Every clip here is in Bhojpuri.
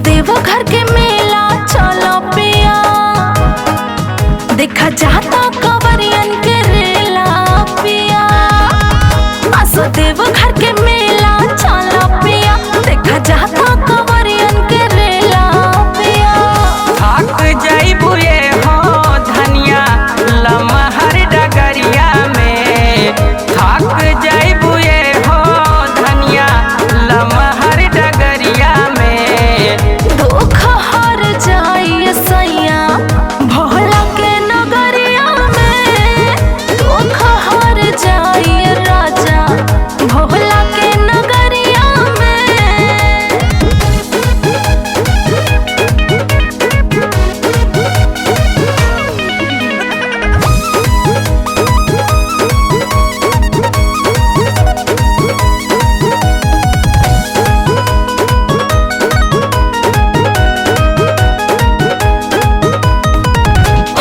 देवघर के मेला चलो पिया, देखा जाता कंवरियन के रेला पिया। असो देवघर के मेला चलो पिया, देखा जाता कंवरियन के रेला पिया। थक जाइबू ये हो धनिया लमहर डगरिया में, थक जाइबू ये हो धनिया लमहर डगरिया में। दुख हर जाइए सैया भोला के नगरिया में, दुख हर जाइए राजा भोला के नगरिया में।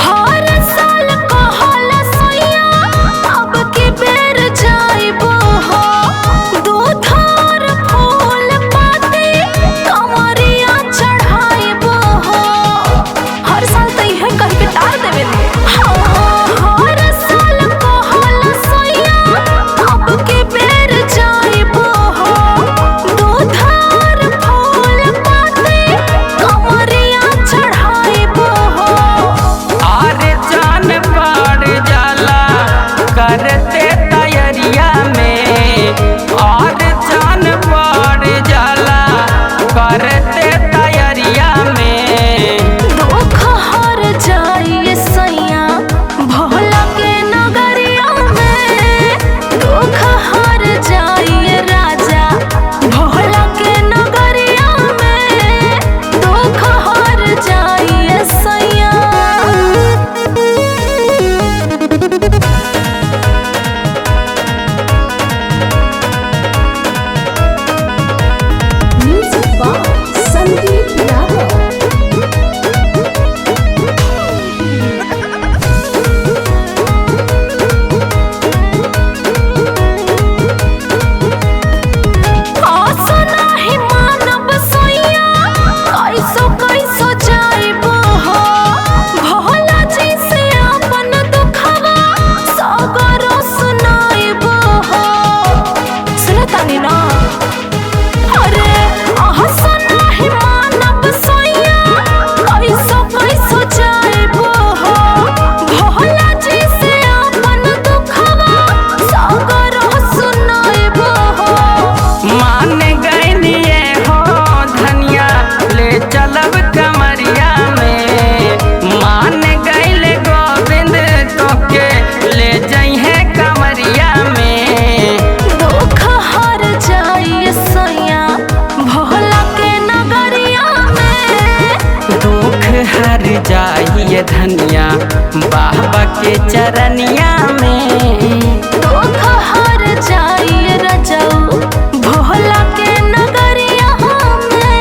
हर साल कहल सैया अब की बेर जाइबो हो, दूध और फूल पाती कंवरिया चढ़ाइबो हो। हर साल तो इहे कह के टार देवेली। हर साल कहल सैया अब की बेर जाइबो हो, दूध और फूल पाती कंवरिया चढ़ाइबो हो। और जान पड़ जाला करते तैयारिया में, और जान पड़ जाला करते तैयारिया में। दुख हर जाइए सैया भोला के नगरिया में, दुख हर जाइए राजा भोला के नगरिया में, दुख हर जाइए सैया। Music by Sandeep Yadav. आशा नाही मानब सैया कैसो कैसो जाइबो हो, भोला जी से अपन दुखवा सगरो सुनाइबो हो। सुनतानी ना? अरे आशा नाही मानब सैया कैसो कैसो जाइबो हो, भोला जी से अपन दुखवा सगरो सुनाइबो हो। मान गइलिए हो धनिया ले चलब कमरिया में, मान गइल गोविंद तोके ले जइहे कमरिया में। दुख हर जाइए सैया भोला के नगरिया में, दुख हर जाइए धनिया बाबा के चरनिया में। दुख हर जाइए रजऊ भोला के नगरिया में।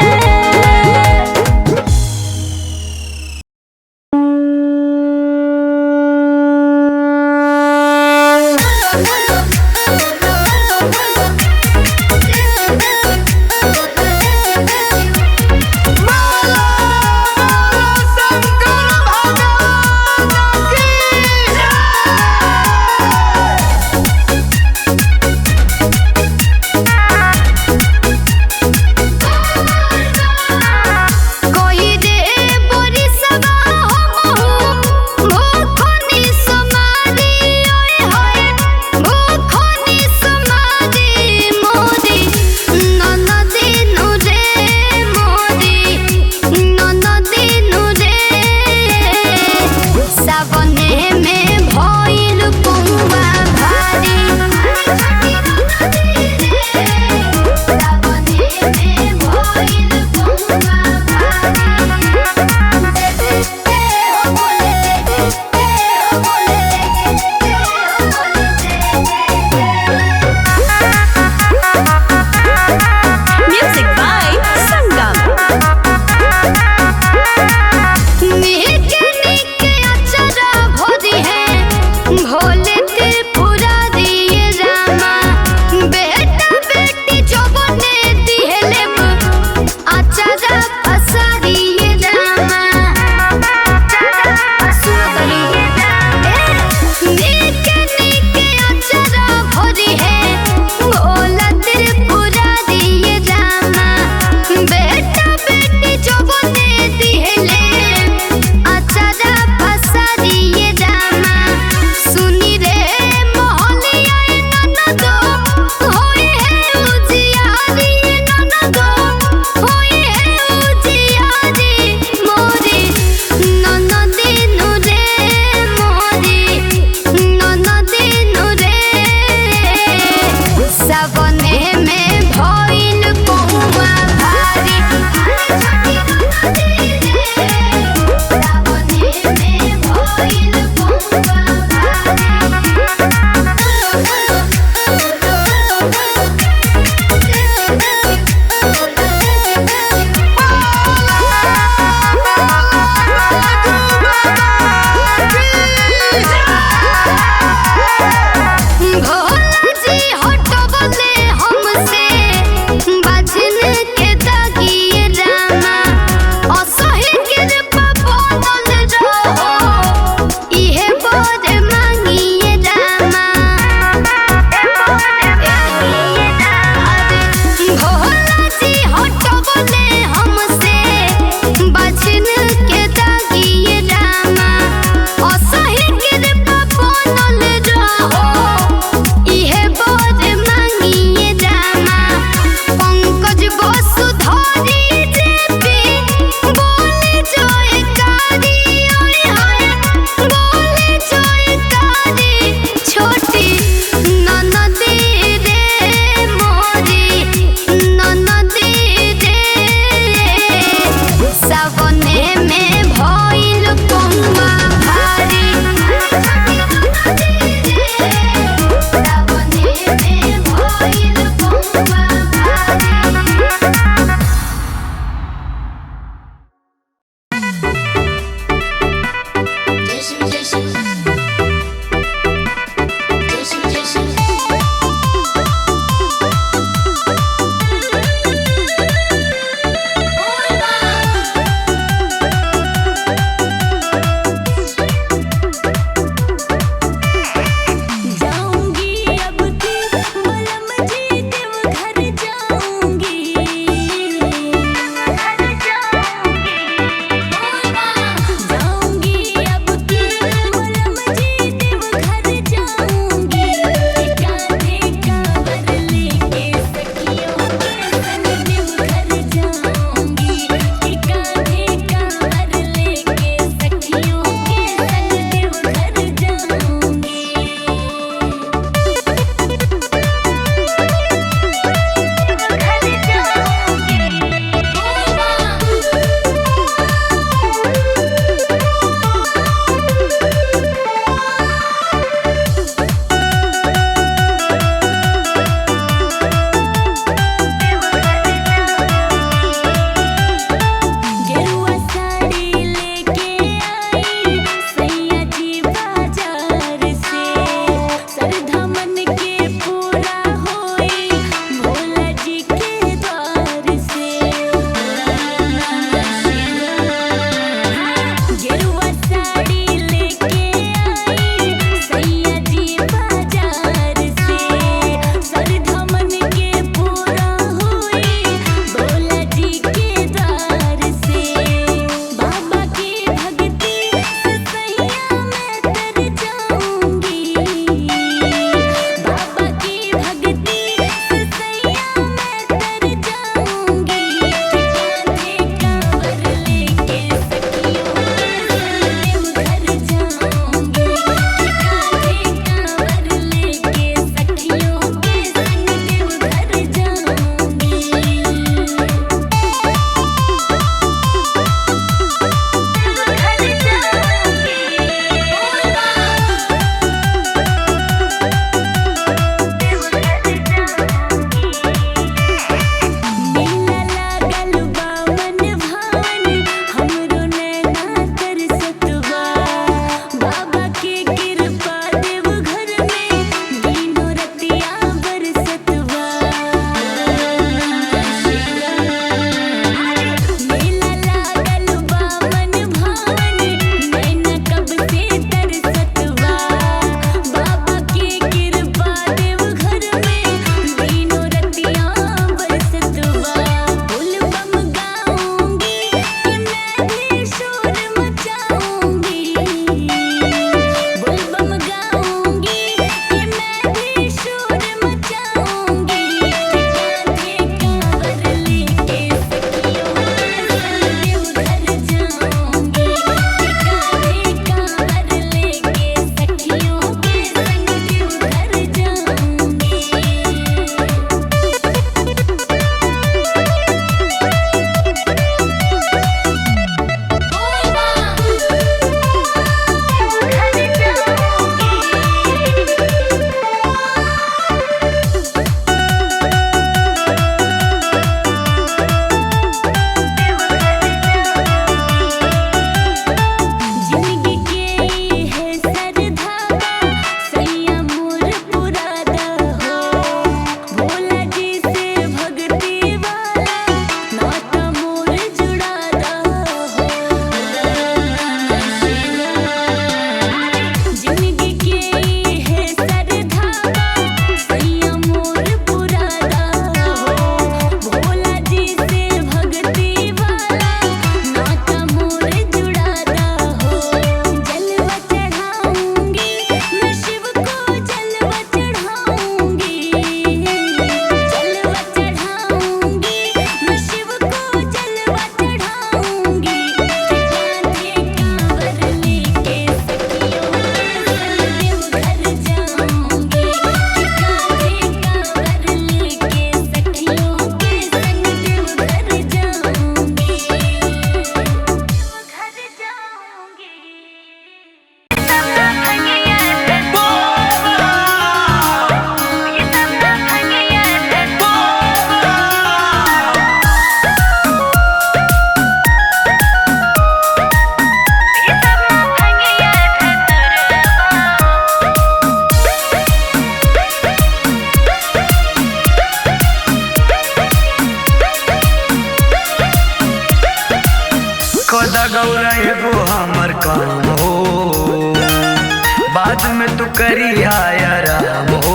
बाद में तू करी आराम हो,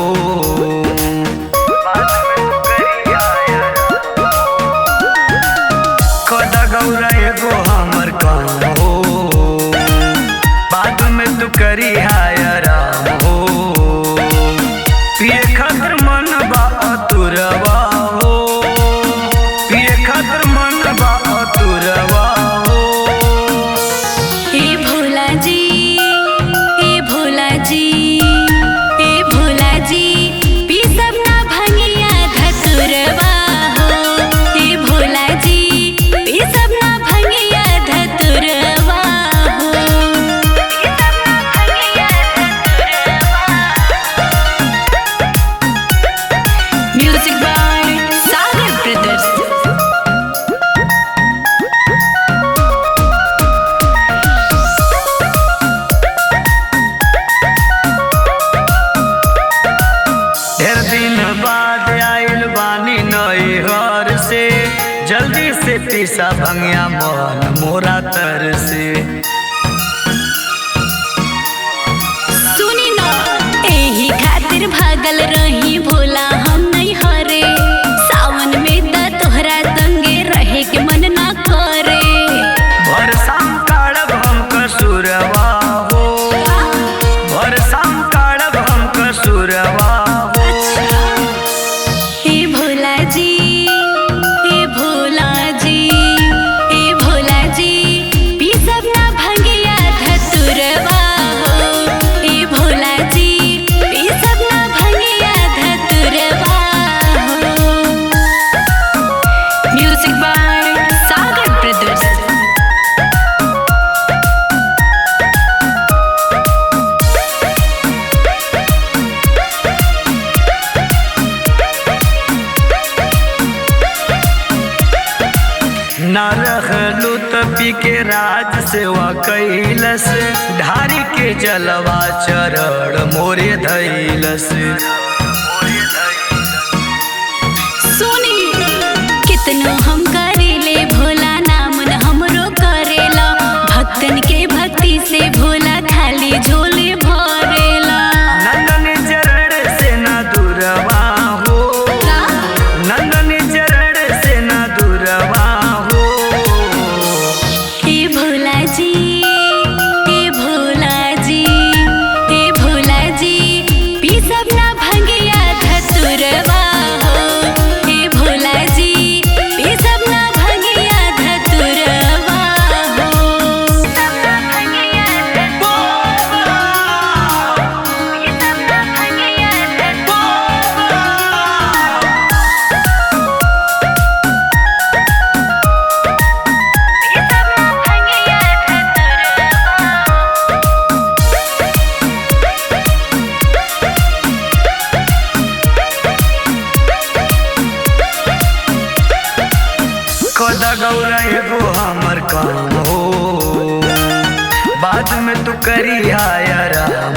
बाद में तू करी आराम हो। कदा गौरा एगो हमर काम हो, बाद में तू करी आराम हो। पिए खातिर मन बा तुरवा हो, पिए खातिर मन बा तुरवा हो। हे भोला जी, हे भोला जी, हे भोला जी, पी सब ना भंगिया धतुरवा हो। हे भोला जी, पी सब ना भंगिया धतुरवा हो। पी सब ना भंगिया धतुरवा। Music by Sagar brothers. ढेर दिन बाद आइल बानी नई घर से, जल्दी से पीसा भंगिया मन मोरा तर से। सुनी ना, एही खातिर भागल रही भोला हम नहीं हरे। सावन में त तोहरा संगे रहे के मन ना करे। भरसाम काढ़ब हम कसूरवा हो, भरसाम काढ़ब हम कसूरवा हो। हे भोला जी, हे भोला जी, हे भोला जी, पी सब ना भंगिया धतुरवा हो। हे भोला जी, पी सब ना भंगिया धतुरवा हो। Music by Sagar brothers. न रखलू तपी के राज सेवा कैलस, ढारी के जलवा चरण मोरे धैलस। सुनी, कितनो हम करेले भोला नाम न हमरो करेला। भक्तन के भक्ति से भोला खाली झोले भरेला। नंदन चरण से न दूरवा हो, नंदन चरण से न दूरवा हो। हे भोला जी, हे भोला जी, हे भोला जी, पी सब ना भंगिया धतुरवा हो। हे भोला जी, पी सब ना भंगिया धतुरवा हो। सब ना भंगिया धतुरवा, पी सब ना भंगिया धतुरवा। पी सब ना भंगिया कदा गौरा एगो हमर काम हो, बाद में तू करी आराम